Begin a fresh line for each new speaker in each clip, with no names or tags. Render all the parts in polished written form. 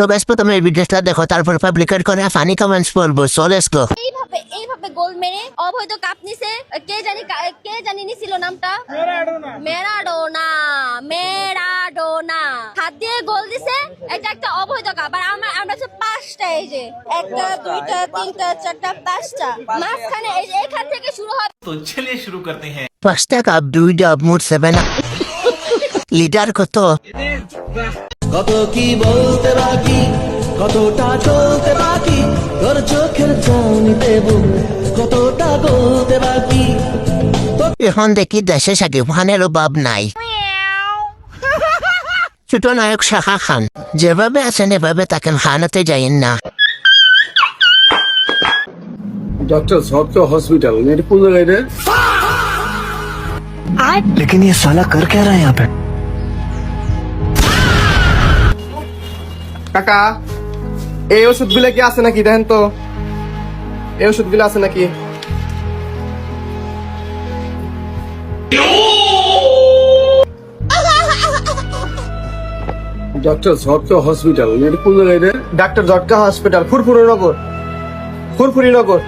তো বেশ প্রথমে এই ভিডিওটা দেখো, তারপর পাবলিকেট করে ফানি কমেন্টস পড়বো। So let's go.
এইভাবে গোল মেরে অবৈধ কাপ নিছে। কে জানি নিছিল নামটা, মেরাডোনা হাত দিয়ে গোল দিছে। এটা একটা অবৈধ কাপ। আর আমরা হচ্ছে পাঁচটা, এই যে একটা দুইটা তিনটা চারটা পাঁচটা, মাঝখানে এই যে এখান থেকে শুরু হবে।
तो चलिए शुरू करते हैं।
5টা কাপ, 2টা মোট 7। লিডার কত?
কত কি বলতে বাকি, কতটা চলতে বাকি, তোর চোখের চাউনি দেব কতটা বলতে বাকি।
এখন দেখি দেশে শাকিব খানেরও বাব নাই। ছোট নায়ক শাখা খান যেভাবে আছেন এভাবে তাকে খানাতে যাইন না।
डॉक्टर साहब का हॉस्पिटल मेरे को लगा इधर।
लेकिन ये साला कर क्या रहा है यहाँ पे?
কাকা এই ওষুধগুলো কি আছে নাকি দেখেন তো, এই ওষুধগুলো আছে নাকি?
डॉक्टर साहब का हॉस्पिटल मेरे को लगा इधर।
ডাক্তার জটকা হসপিটাল, ফুরফুরিনগর, ফুরফুরিনগর।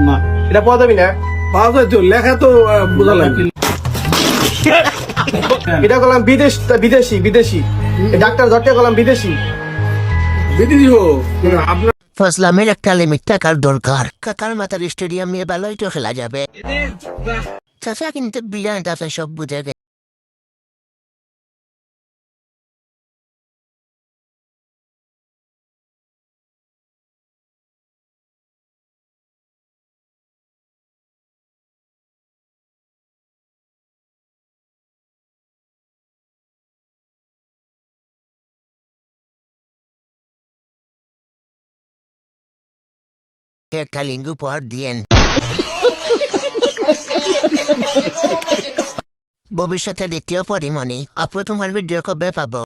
না
এটা পদবি না,
पास है तो लेखा तो बुझा लगे।
এটা করলাম বিদেশি বিদেশি। এই ডাক্তার জটকা করলাম বিদেশি।
विधि हो आपने
ফজলামের একটা লিমিট টাকার দরকার। কাকার মাথার স্টেডিয়ামে ভালোই তো খেলা যাবে। চাচা কিন্তু বিরাট আছে, সব বুঝে গেছে। একটা লিঙ্গ উপহার দিয়েন। ভবিষ্যতে দ্বিতীয় পরিমণি আপু, তোমার ভিডিও কবে পাবো?